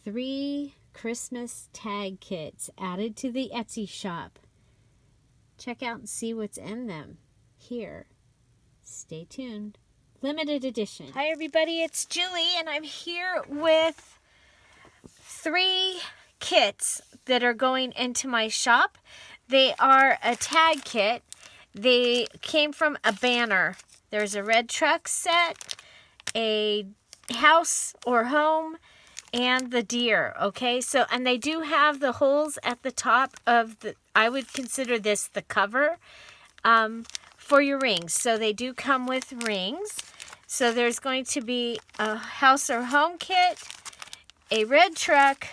3 Christmas tag kits added to the Etsy shop. Check out and see what's in them here. Stay tuned. Limited edition. Hi everybody, it's Julie and I'm here with 3 kits that are going into my shop. They are a tag kit. They came from a banner. There's a red truck set, a house or home, and the deer. Okay, so and they do have the holes at the top of the, I would consider this the cover for your rings. So they do come with rings. So there's going to be a house or home kit, a red truck,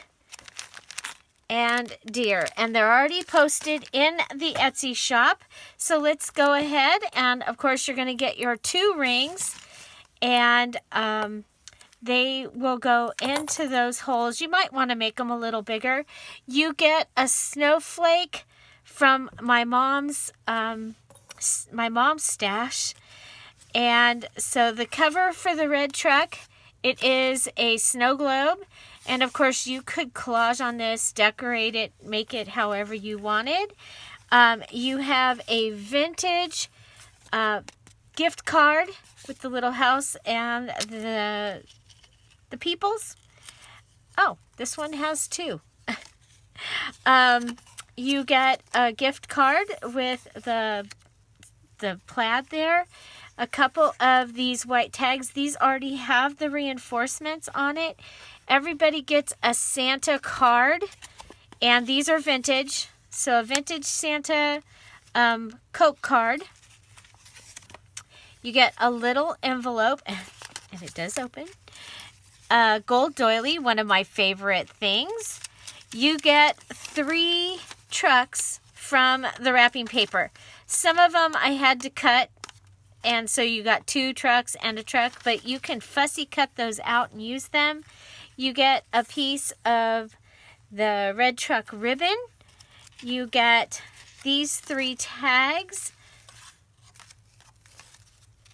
and deer. And they're already posted in the Etsy shop. So let's go ahead, and of course you're going to get your 2 rings, and they will go into those holes. You might want to make them a little bigger. You get a snowflake from my mom's stash. And so the cover for the red truck, it is a snow globe. And of course you could collage on this, decorate it, make it however you wanted. You have a vintage gift card with the little house and the peoples. Oh, this one has 2. You get a gift card with the plaid there. A couple of these white tags. These already have the reinforcements on it. Everybody gets a Santa card, and these are vintage. So a vintage Santa Coke card. You get a little envelope, and it does open. Gold doily, one of my favorite things. You get 3 trucks from the wrapping paper. Some of them I had to cut, and so you got 2 trucks and a truck, but you can fussy cut those out and use them. You get a piece of the red truck ribbon. You get these 3 tags.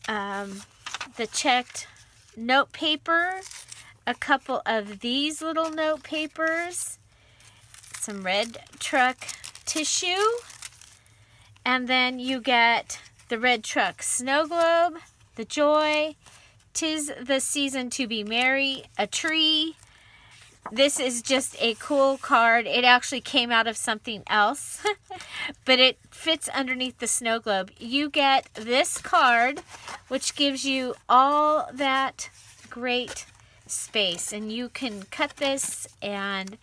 The checked note paper, a couple of these little note papers, some red truck tissue, and then you get the red truck snow globe, the joy, 'tis the season to be merry, a tree. This is just a cool card. It actually came out of something else, but it fits underneath the snow globe. You get this card, which gives you all that great space, and you can cut this and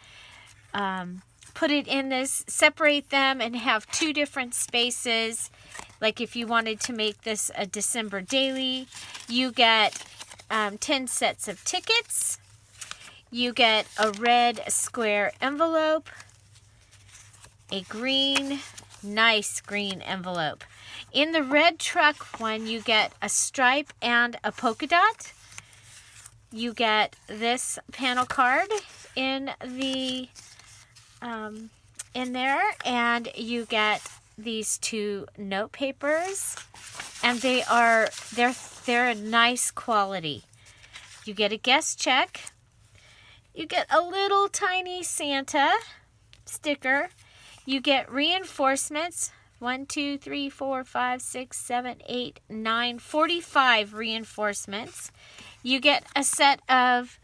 put it in this, separate them, and have 2 different spaces. Like if you wanted to make this a December daily, you get 10 sets of tickets. You get a red square envelope, a green, nice green envelope. In the red truck one, you get a stripe and a polka dot. You get this panel card in the in there, and you get these 2 note papers, and they're a nice quality. You get a guest check. You get a little tiny Santa sticker. You get reinforcements. 1, 2, 3, 4, 5, 6, 7, 8, 9, 45 reinforcements. You get a set of,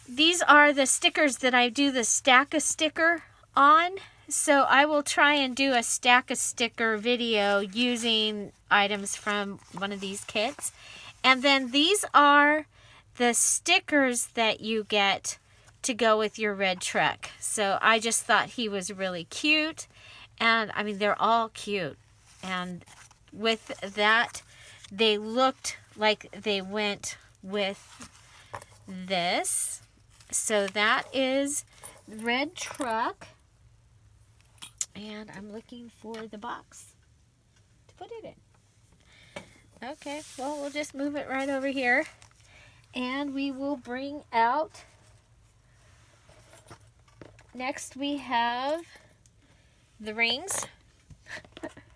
these are the stickers that I do the stack a sticker on. So I will try and do a stack a sticker video using items from one of these kits. And then these are the stickers that you get to go with your red truck. So I just thought he was really cute. And I mean, they're all cute. And with that, they looked like they went with this. So that is red truck. And I'm looking for the box to put it in. Okay, well, we'll just move it right over here. And we will bring out, next we have the rings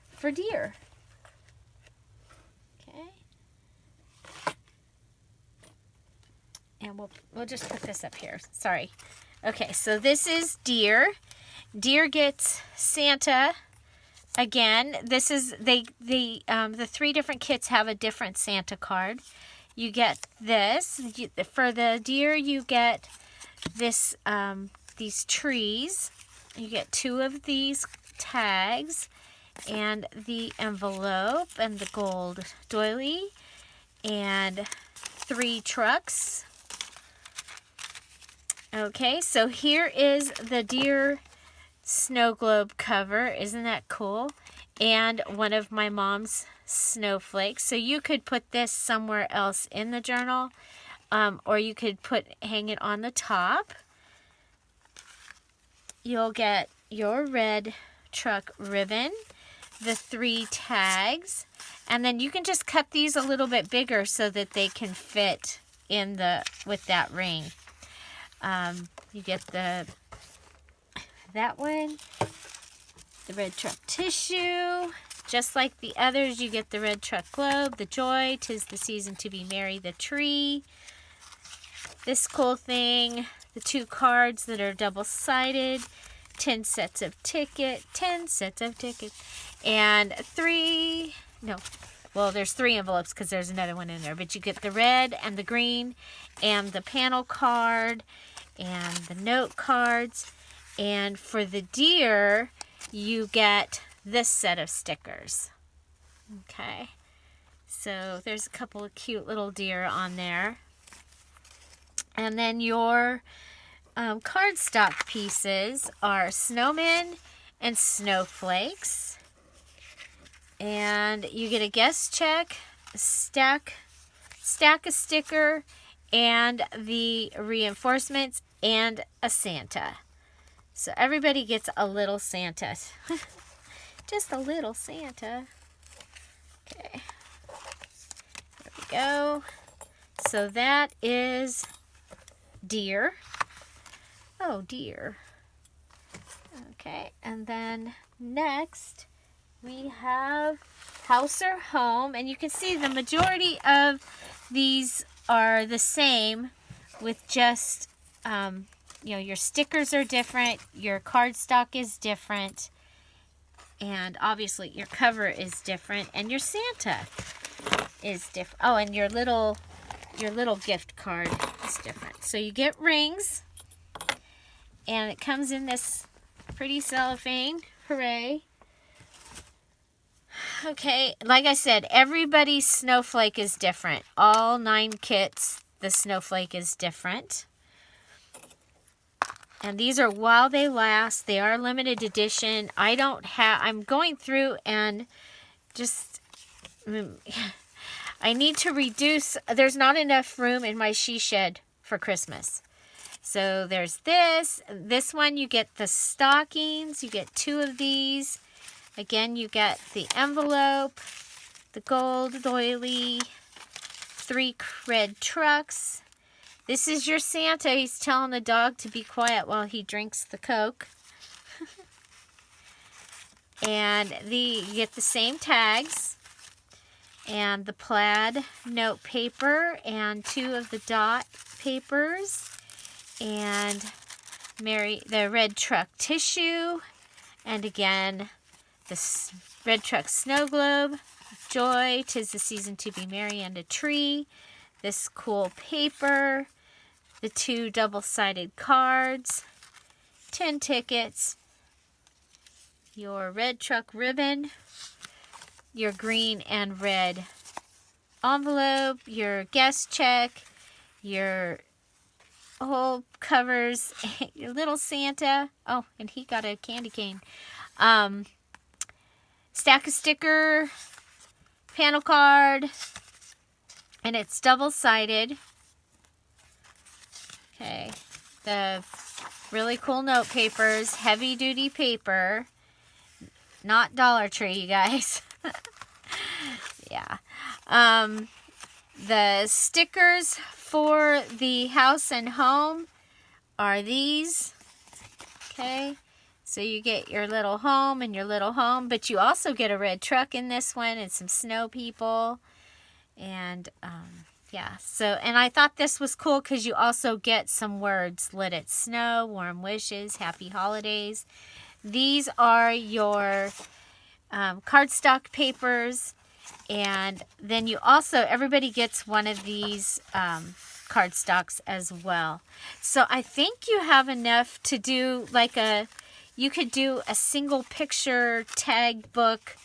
for deer. Okay. And we'll just put this up here. Sorry. Okay, so this is Deer. Deer gets Santa again. This is the 3 different kits have a different Santa card. You get this. For the Deer, you get this these trees. You get 2 of these tags and the envelope and the gold doily and 3 trucks. Okay, so here is the Deer snow globe cover. Isn't that cool? And one of my mom's snowflakes. So you could put this somewhere else in the journal, or you could hang it on the top. You'll get your red truck ribbon, the 3 tags, and then you can just cut these a little bit bigger so that they can fit in with that ring. You get that one, the red truck tissue. Just like the others, you get the red truck globe, the joy, 'tis the season to be merry, the tree. This cool thing, the 2 cards that are double-sided, 10 sets of tickets, and there's 3 envelopes because there's another one in there, but you get the red and the green and the panel card and the note cards. And for the Deer, you get this set of stickers. Okay, so there's a couple of cute little deer on there. And then your cardstock pieces are snowmen and snowflakes. And you get a guest check, a stack of sticker, and the reinforcements, and a Santa. So everybody gets a little Santa. Just a little Santa. Okay. There we go. So that is Deer. Oh, Deer. Okay, and then next we have House or Home. And you can see the majority of these are the same, with just, your stickers are different, your cardstock is different, and obviously your cover is different, and your Santa is different. Oh, and your little gift card is different. So you get rings, and it comes in this pretty cellophane. Hooray. Okay, like I said, everybody's snowflake is different. All 9 kits, the snowflake is different. And these are while they last. They are limited edition. I'm going through and just, I need to reduce. There's not enough room in my she shed for Christmas. So there's this. This one, you get the stockings. You get 2 of these. Again, you get the envelope, the gold doily, 3 red trucks. This is your Santa. He's telling the dog to be quiet while he drinks the Coke. And you get the same tags and the plaid note paper and 2 of the dot papers and the red truck tissue, and again the red truck snow globe, joy, 'tis the season to be merry, and a tree. This cool paper, the 2 double-sided cards, 10 tickets, your red truck ribbon, your green and red envelope, your guest check, your whole covers, your little Santa. Oh, and he got a candy cane. Stack of sticker, panel card, and it's double-sided. Okay, the really cool note papers, heavy-duty paper, not Dollar Tree, you guys. Yeah. The stickers for the house and home are these. Okay, so you get your little home and your little home, but you also get a red truck in this one and some snow people. And, yeah, Yeah, so, and I thought this was cool because you also get some words. Let it snow, warm wishes, happy holidays. These are your cardstock papers. And then you also, everybody gets one of these cardstocks as well. So I think you have enough to do like you could do a single picture tag book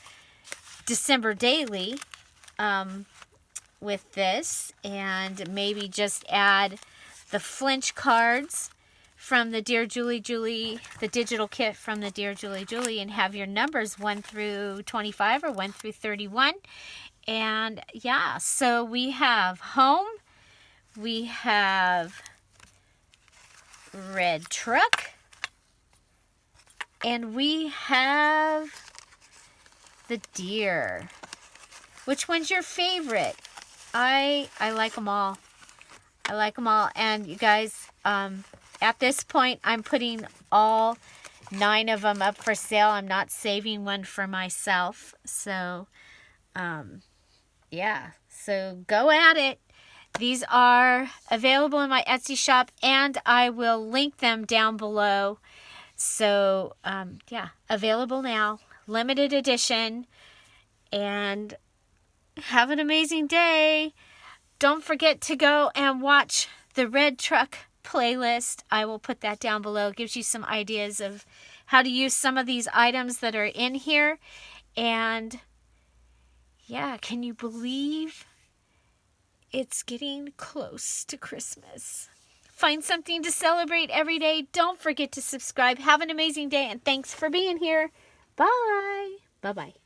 December daily with this, and maybe just add the flinch cards from the Dear Julie Julie, the digital kit from the Dear Julie Julie, and have your numbers 1 through 25 or 1 through 31. And yeah, so we have home, we have red truck, and we have the deer. Which one's your favorite? I like them all. I like them all. And you guys, at this point, I'm putting all 9 of them up for sale. I'm not saving one for myself. So, yeah. So go at it. These are available in my Etsy shop, and I will link them down below. So, yeah, available now. Limited edition. And have an amazing day. Don't forget to go and watch the Red Truck playlist. I will put that down below. It gives you some ideas of how to use some of these items that are in here. And yeah, can you believe it's getting close to Christmas? Find something to celebrate every day. Don't forget to subscribe. Have an amazing day, and thanks for being here. Bye. Bye-bye.